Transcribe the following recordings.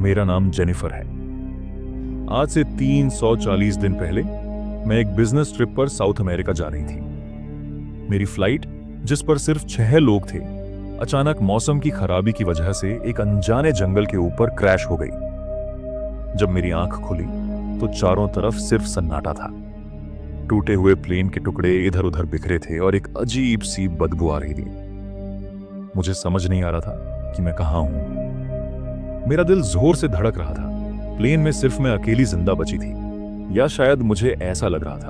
मेरा नाम जेनिफर है। आज से 340 दिन पहले मैं एक बिजनेस ट्रिप पर साउथ अमेरिका जा रही थी। मेरी फ्लाइट, जिस पर सिर्फ 6 लोग थे, अचानक मौसम की खराबी की वजह से एक अनजाने जंगल के ऊपर क्रैश हो गई। जब मेरी आंख खुली तो चारों तरफ सिर्फ सन्नाटा था। टूटे हुए प्लेन के टुकड़े इधर उधर बिखरे थे और एक अजीब सी बदबू आ रही थी। मुझे समझ नहीं आ रहा था कि मैं कहां हूं। मेरा दिल जोर से धड़क रहा था। प्लेन में सिर्फ मैं अकेली जिंदा बची थी, या शायद मुझे ऐसा लग रहा था।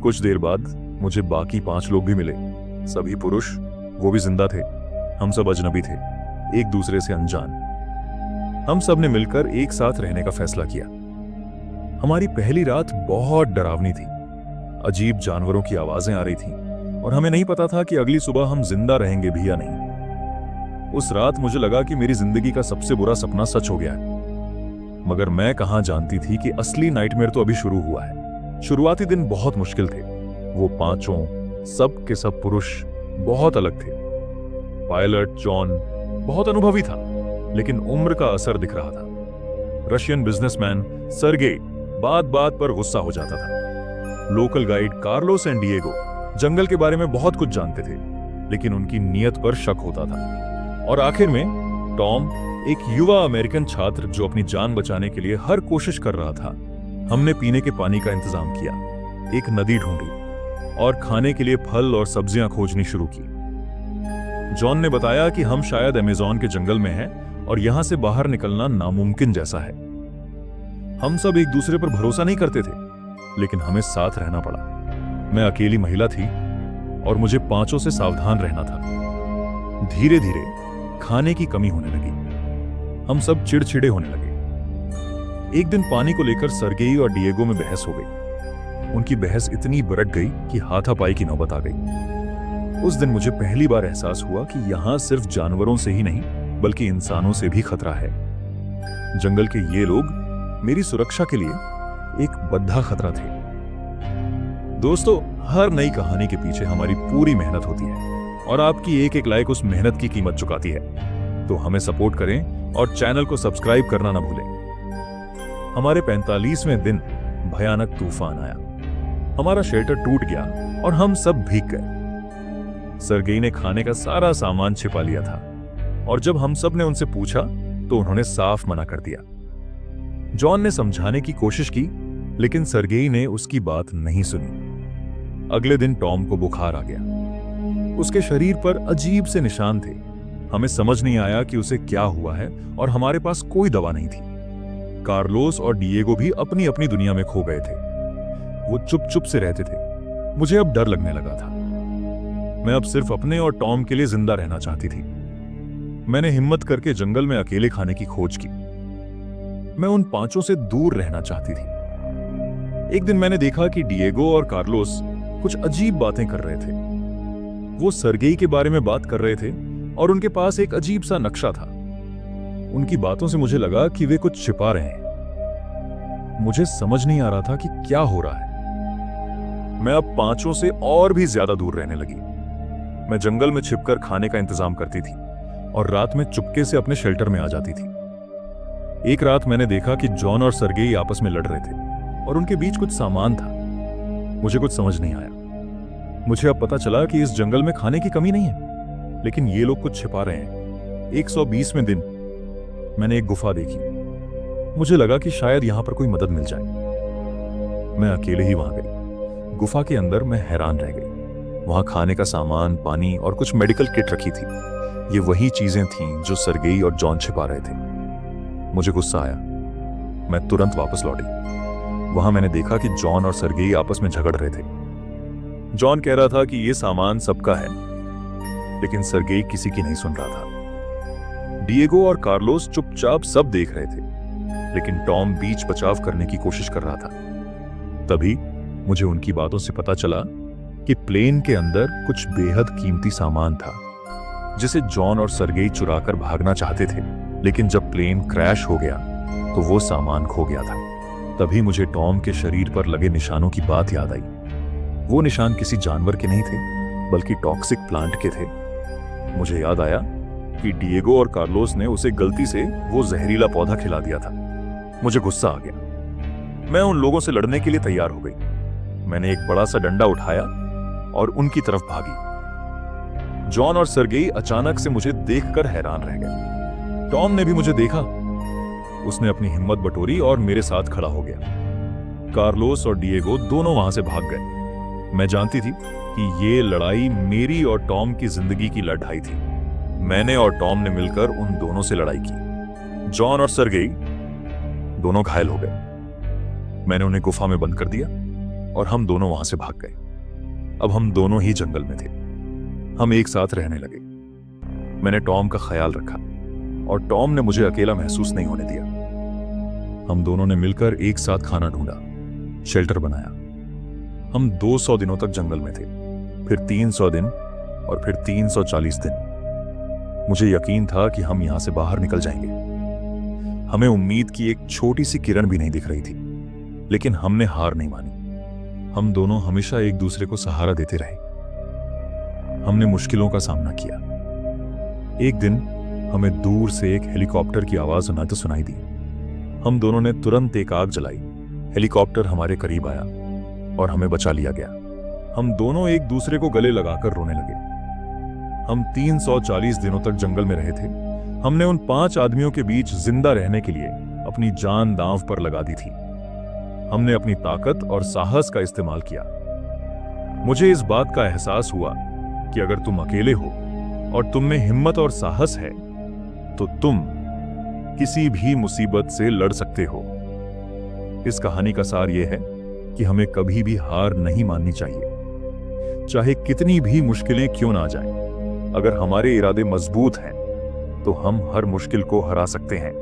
कुछ देर बाद मुझे बाकी 5 लोग भी मिले, सभी पुरुष, वो भी जिंदा थे। हम सब अजनबी थे, एक दूसरे से अनजान। हम सब ने मिलकर एक साथ रहने का फैसला किया। हमारी पहली रात बहुत डरावनी थी। अजीब जानवरों की आवाजें आ रही थीं और हमें नहीं पता था कि अगली सुबह हम जिंदा रहेंगे भी या नहीं। उस रात मुझे लगा कि मेरी जिंदगी का सबसे बुरा सपना सच हो गया है। मगर मैं कहां जानती थी कि असली नाइटमेयर तो अभी शुरू हुआ है। शुरुआती दिन बहुत मुश्किल थे। वो 5 सब के सब पुरुष बहुत अलग थे। पायलट जॉन बहुत अनुभवी था, लेकिन उम्र का असर दिख रहा था। रशियन बिजनेसमैन सर्गेई बात बात पर गुस्सा हो जाता था। Local guide Carlos and Diego जंगल के बारे में बहुत कुछ जानते थे, लेकिन उनकी नीयत पर शक होता था। और आखिर में टॉम, एक युवा अमेरिकन छात्र जो अपनी जान बचाने के लिए हर कोशिश कर रहा था। हमने पीने के पानी का इंतजाम किया, एक नदी ढूंढी और खाने के लिए फल और सब्जियां खोजनी शुरू की। जॉन ने बताया कि हम शायद अमेज़न के जंगल में हैं और यहां से बाहर निकलना नामुमकिन जैसा है। हम सब एक दूसरे पर भरोसा नहीं करते थे, लेकिन हमें साथ रहना पड़ा। मैं अकेली महिला थी और मुझे 5 से सावधान रहना था। धीरे धीरे खाने की कमी होने लगी। हम सब चिड़चिड़े होने लगे। एक दिन पानी को लेकर सर्गेई और डिएगो में बहस हो गई। उनकी बहस इतनी भड़क गई कि हाथापाई की नौबत आ गई। उस दिन मुझे पहली बार एहसास हुआ कि यहां सिर्फ जानवरों से ही नहीं, बल्कि इंसानों से भी खतरा है। जंगल के ये लोग मेरी सुरक्षा के लिए एक बद्धा खतरा थे। दोस्तों, हर नई कहानी के पीछे हमारी पूरी मेहनत होती है और आपकी एक एक लाइक उस मेहनत की कीमत चुकाती है। तो हमें सपोर्ट करें और चैनल को सब्सक्राइब करना ना भूलें। हमारे 45वें दिन भयानक तूफान आया। हमारा शेल्टर टूट गया और हम सब भीग गए। सर्गेई ने खाने का सारा सामान छिपा लिया था और जब हम सब ने उनसे पूछा तो उन्होंने साफ मना कर दिया। जॉन ने समझाने की कोशिश की, लेकिन सर्गेई ने उसकी बात नहीं सुनी। अगले दिन टॉम को बुखार आ गया। उसके शरीर पर अजीब से निशान थे। हमें समझ नहीं आया कि उसे क्या हुआ है और हमारे पास कोई दवा नहीं थी। कार्लोस और डिएगो भी अपनी अपनी दुनिया में खो गए थे। वो चुप चुप से रहते थे। मुझे अब डर लगने लगा था। मैं अब सिर्फ अपने और टॉम के लिए जिंदा रहना चाहती थी। मैंने हिम्मत करके जंगल में अकेले खाने की खोज की। मैं उन 5 से दूर रहना चाहती थी। एक दिन मैंने देखा कि डिएगो और कार्लोस कुछ अजीब बातें कर रहे थे। वो सर्गेई के बारे में बात कर रहे थे और उनके पास एक अजीब सा नक्शा था। उनकी बातों से मुझे लगा कि वे कुछ छिपा रहे हैं। मुझे समझ नहीं आ रहा था कि क्या हो रहा है। मैं अब 5 से और भी ज्यादा दूर रहने लगी। मैं जंगल में छिपकर खाने का इंतजाम करती थी और रात में चुपके से अपने शेल्टर में आ जाती थी। एक रात मैंने देखा कि जॉन और सर्गेई आपस में लड़ रहे थे और उनके बीच कुछ सामान था। मुझे कुछ समझ नहीं आया। मुझे अब पता चला कि इस जंगल में खाने की कमी नहीं है, लेकिन ये लोग कुछ छिपा रहे हैं। 120वें दिन मैंने एक गुफा देखी। मुझे लगा कि शायद यहां पर कोई मदद मिल जाए। मैं अकेले ही वहां गई। गुफा के अंदर मैं हैरान रह गई। वहां खाने का सामान, पानी और कुछ मेडिकल किट रखी थी। ये वही चीजें थीं जो सर्गेई और जॉन छिपा रहे थे। मुझे गुस्सा आया। मैं तुरंत वापस लौटी। वहां मैंने देखा कि जॉन और सर्गेई आपस में झगड़ रहे थे। जॉन कह रहा था कि यह सामान सबका है, लेकिन सर्गेई किसी की नहीं सुन रहा था। डिएगो और कार्लोस चुपचाप सब देख रहे थे, लेकिन टॉम बीच बचाव करने की कोशिश कर रहा था। तभी मुझे उनकी बातों से पता चला कि प्लेन के अंदर कुछ बेहद कीमती सामान था, जिसे जॉन और सर्गेई चुराकर भागना चाहते थे। लेकिन जब प्लेन क्रैश हो गया तो वो सामान खो गया था। तभी मुझे टॉम के शरीर पर लगे निशानों की बात याद आई। वो निशान किसी जानवर के नहीं थे, बल्कि टॉक्सिक प्लांट के थे। मुझे याद आया कि डिएगो और कार्लोस ने उसे गलती से वो जहरीला पौधा खिला दिया था। मुझे गुस्सा आ गया। मैं उन लोगों से लड़ने के लिए तैयार हो गई। मैंने एक बड़ा सा डंडा उठाया और उनकी तरफ भागी। जॉन और सर्गेई अचानक से मुझे देखकर हैरान रह गए। टॉम ने भी मुझे देखा। उसने अपनी हिम्मत बटोरी और मेरे साथ खड़ा हो गया। कार्लोस और डिएगो दोनों वहां से भाग गए। मैं जानती थी कि ये लड़ाई मेरी और टॉम की जिंदगी की लड़ाई थी। मैंने और टॉम ने मिलकर उन दोनों से लड़ाई की। जॉन और सर्गेई दोनों घायल हो गए। मैंने उन्हें गुफा में बंद कर दिया और हम दोनों वहां से भाग गए। अब हम दोनों ही जंगल में थे। हम एक साथ रहने लगे। मैंने टॉम का ख्याल रखा और टॉम ने मुझे अकेला महसूस नहीं होने दिया। हम दोनों ने मिलकर एक साथ खाना ढूंढा, शेल्टर बनाया। हम 200 दिनों तक जंगल में थे, फिर 300 दिन और फिर 340 दिन। मुझे यकीन था कि हम यहां से बाहर निकल जाएंगे। हमें उम्मीद की एक छोटी सी किरण भी नहीं दिख रही थी, लेकिन हमने हार नहीं मानी। हम दोनों हमेशा एक दूसरे को सहारा देते रहे। हमने मुश्किलों का सामना किया। एक दिन हमें दूर से एक हेलीकॉप्टर की आवाज सुनाई दी। हम दोनों ने तुरंत एक आग जलाई। हेलीकॉप्टर हमारे करीब आया और हमें बचा लिया गया। हम दोनों एक दूसरे को गले लगाकर रोने लगे। हम 340 दिनों तक जंगल में रहे थे। हमने उन 5 आदमियों के बीच जिंदा रहने के लिए अपनी जान दांव पर लगा दी थी। हमने अपनी ताकत और साहस का इस्तेमाल किया। मुझे इस बात का एहसास हुआ कि अगर तुम अकेले हो और तुम में हिम्मत और साहस है तो तुम किसी भी मुसीबत से लड़ सकते हो। इस कहानी का सार यह है कि हमें कभी भी हार नहीं माननी चाहिए, चाहे कितनी भी मुश्किलें क्यों ना जाएं। अगर हमारे इरादे मजबूत हैं तो हम हर मुश्किल को हरा सकते हैं।